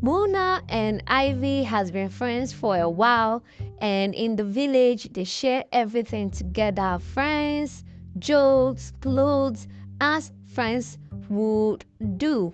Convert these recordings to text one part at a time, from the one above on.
Mona and Ivy has been friends for a while, and in the village they share everything together: friends, jokes, clothes, as friends would do.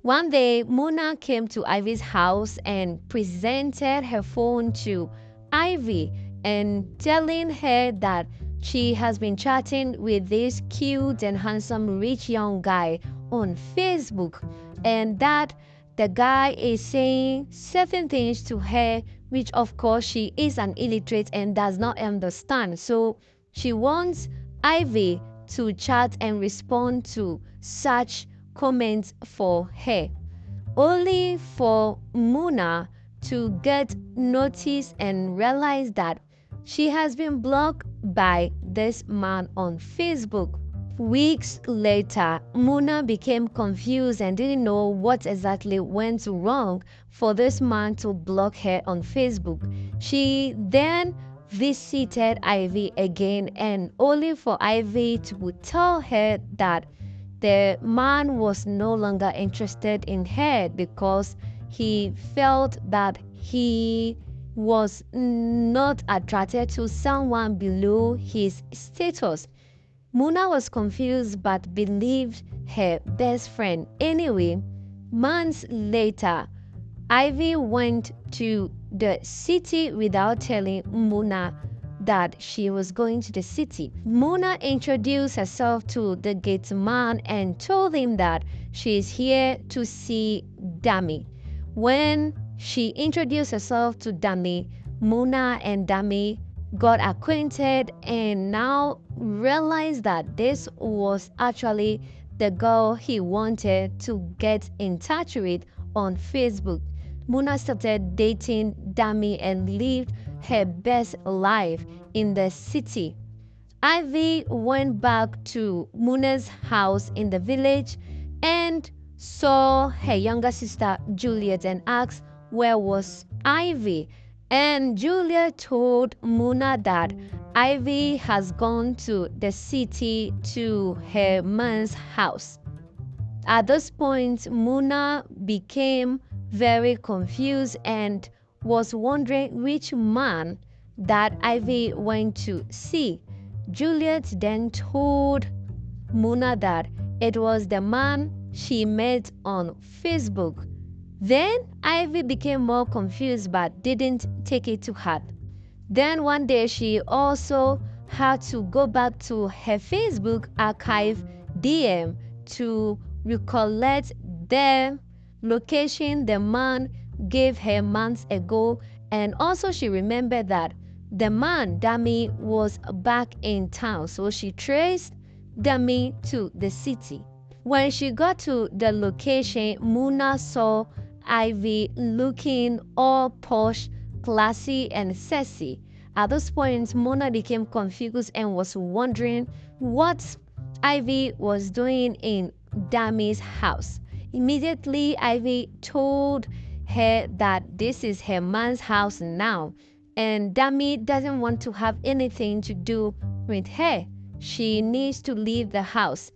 One day, Mona came to Ivy's house and presented her phone to Ivy and telling her that she has been chatting with this cute and handsome rich young guy on Facebook, and that the guy is saying certain things to her, which of course she is an illiterate and does not understand. So she wants Ivy to chat and respond to such comments for her, only for Muna to get notice and realize that she has been blocked by this man on Facebook. Weeks later, Muna became confused and didn't know what exactly went wrong for this man to block her on Facebook. She then visited Ivy again, and only for Ivy to tell her that the man was no longer interested in her because he felt that he was not attracted to someone below his status. Muna was confused but believed her best friend. Anyway, months later, Ivy went to the city without telling Muna that she was going to the city. Muna introduced herself to the gate man and told him that she is here to see Dami. When she introduced herself to Dami, Muna and Dami got acquainted and now realized that this was actually the girl he wanted to get in touch with on Facebook. Muna started dating Dami and lived her best life in the city. Ivy went back to Muna's house in the village and saw her younger sister Juliet and asked where was Ivy. And Juliet told Muna that Ivy has gone to the city to her man's house. At this point, Muna became very confused and was wondering which man that Ivy went to see. Juliet then told Muna that it was the man she met on Facebook. Then Ivy became more confused but didn't take it to heart. Then one day she also had to go back to her Facebook archive DM to recollect the location the man gave her months ago, and also she remembered that the man, Dami, was back in town, so she traced Dami to the city. When she got to the location, Muna saw Ivy looking all posh, classy, and sexy. At this point, Mona became confused and was wondering what Ivy was doing in Dami's house. Immediately, Ivy told her that this is her man's house now, and Dami doesn't want to have anything to do with her. She needs to leave the house.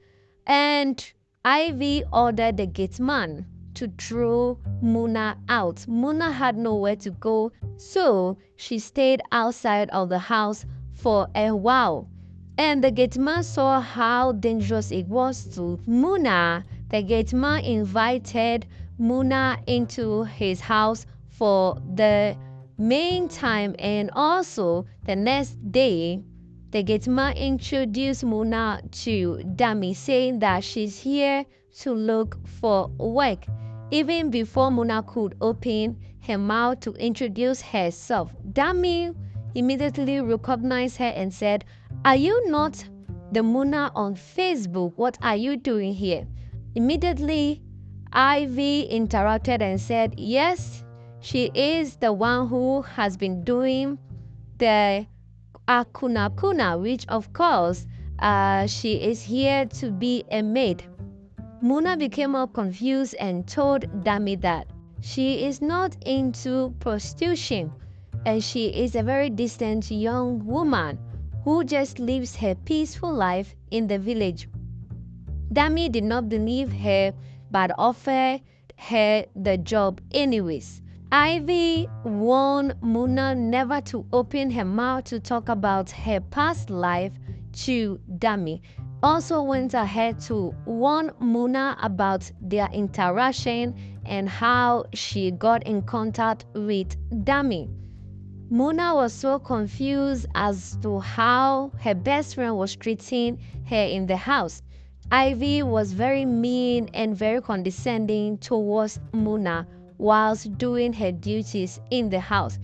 And Ivy ordered the gate man to throw Muna out. Muna had nowhere to go, so she stayed outside of the house for a while. And the gateman saw how dangerous it was to Muna. The gateman invited Muna into his house for the main time, and also the next day, the gateman introduced Muna to Dami, saying that she's here to look for work. Even before Muna could open her mouth to introduce herself, Dami immediately recognized her and said, "Are you not the Muna on Facebook? What are you doing here?" Immediately, Ivy interrupted and said, "Yes, she is the one who has been doing the Akuna, which of course she is here to be a maid." Muna became more confused and told Dami that she is not into prostitution and she is a very distant young woman who just lives her peaceful life in the village. Dami did not believe her but offered her the job anyways. Ivy warned Muna never to open her mouth to talk about her past life to Dami. Also went ahead to warn Muna about their interaction and how she got in contact with Dami. Muna was so confused as to how her best friend was treating her in the house. Ivy was very mean and very condescending towards Muna whilst doing her duties in the house.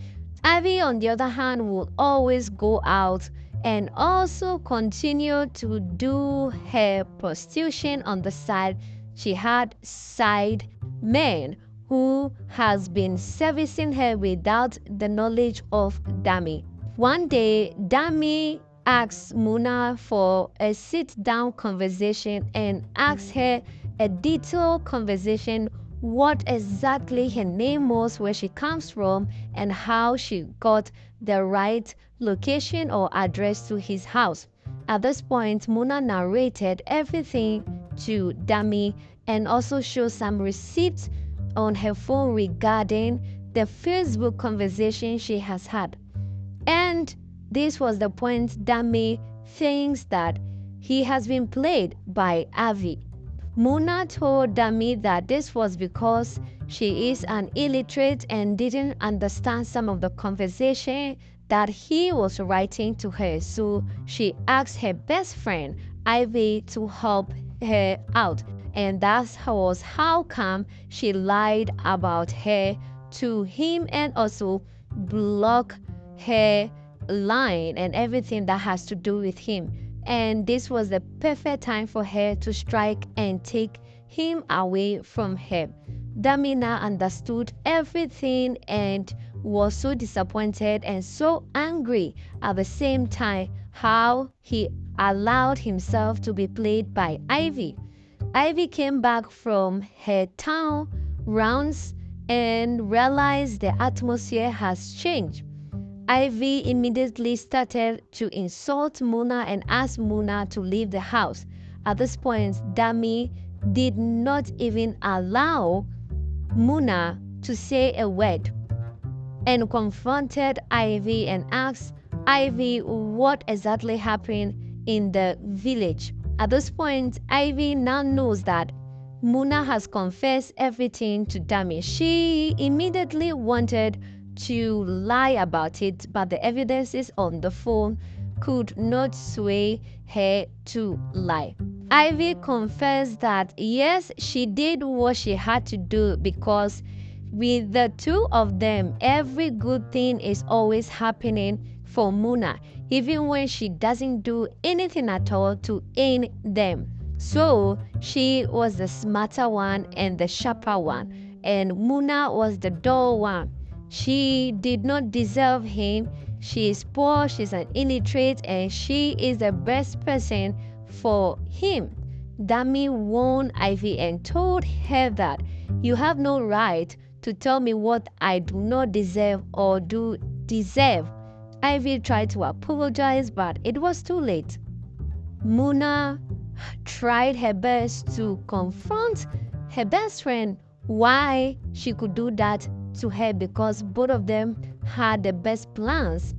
Ivy, on the other hand, would always go out and also continue to do her prostitution on the side. She had side men who has been servicing her without the knowledge of Dami. One day, Dami asked Muna for a sit-down conversation and asked her a detailed conversation what exactly her name was, where she comes from, and how she got the right location or address to his house. At this point, Muna narrated everything to Dami and also showed some receipts on her phone regarding the Facebook conversation she has had. And this was the point Dami thinks that he has been played by Avi. Muna told Dami that this was because she is an illiterate and didn't understand some of the conversation that he was writing to her. So she asked her best friend, Ivy, to help her out. And that was how come she lied about her to him and also block her line and everything that has to do with him. And this was the perfect time for her to strike and take him away from her. Damina understood everything and was so disappointed and so angry at the same time how he allowed himself to be played by Ivy. Ivy came back from her town rounds and realized the atmosphere has changed. Ivy immediately started to insult Muna and ask Muna to leave the house. At this point, Dami did not even allow Muna to say a word and confronted Ivy and asked Ivy what exactly happened in the village. At this point, Ivy now knows that Muna has confessed everything to Dami. She immediately wanted to lie about it, but the evidences on the phone could not sway her to lie. Ivy confessed that yes, she did what she had to do because with the two of them, every good thing is always happening for Muna, even when she doesn't do anything at all to aid them. So she was the smarter one and the sharper one, and Muna was the dull one. She did not deserve him. She is poor, she's an illiterate, and she is the best person for him. Dami warned Ivy and told her that you have no right to tell me what I do not deserve or do deserve. Ivy tried to apologize, but it was too late. Muna tried her best to confront her best friend why she could do that to her, because both of them had the best plans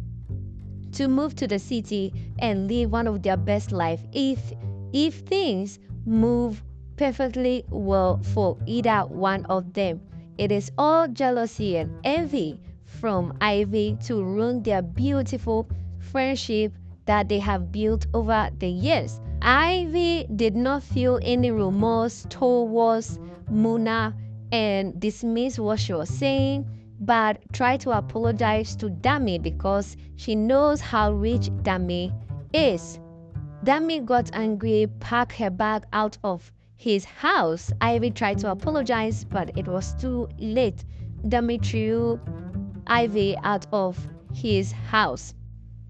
to move to the city and live one of their best life if things move perfectly well for either one of them. It is all jealousy and envy from Ivy to ruin their beautiful friendship that they have built over the years. Ivy did not feel any remorse towards Muna and dismissed what she was saying, but tried to apologize to Dami because she knows how rich Dami is. Dami got angry, packed her bag out of his house. Ivy tried to apologize, but it was too late. Dami threw Ivy out of his house.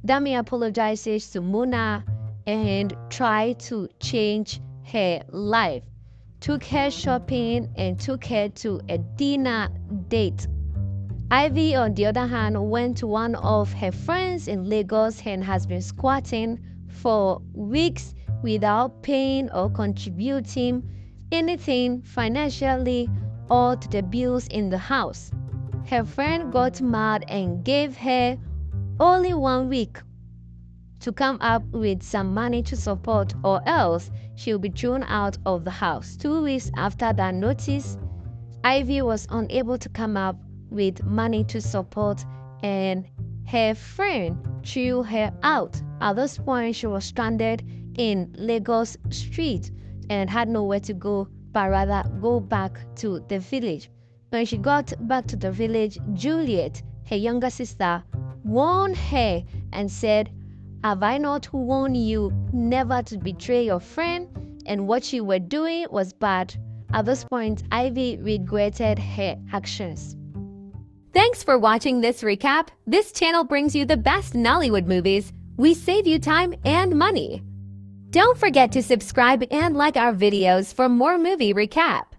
Dami apologizes to Muna and tried to change her life. Took her shopping and took her to a dinner date. Ivy, on the other hand, went to one of her friends in Lagos and has been squatting for weeks without paying or contributing anything financially all the bills in the house. Her friend got mad and gave her only 1 week to come up with some money to support, or else she'll be thrown out of the house. 2 weeks after that notice, Ivy was unable to come up with money to support, and her friend threw her out. At this point, she was stranded in Lagos street and had nowhere to go, but rather go back to the village. When she got back to the village, Juliet, her younger sister, warned her and said, "Have I not warned you never to betray your friend? And what you were doing was bad." At this point, Ivy regretted her actions. Thanks for watching this recap. This channel brings you the best Nollywood movies. We save you time and money. Don't forget to subscribe and like our videos for more movie recap.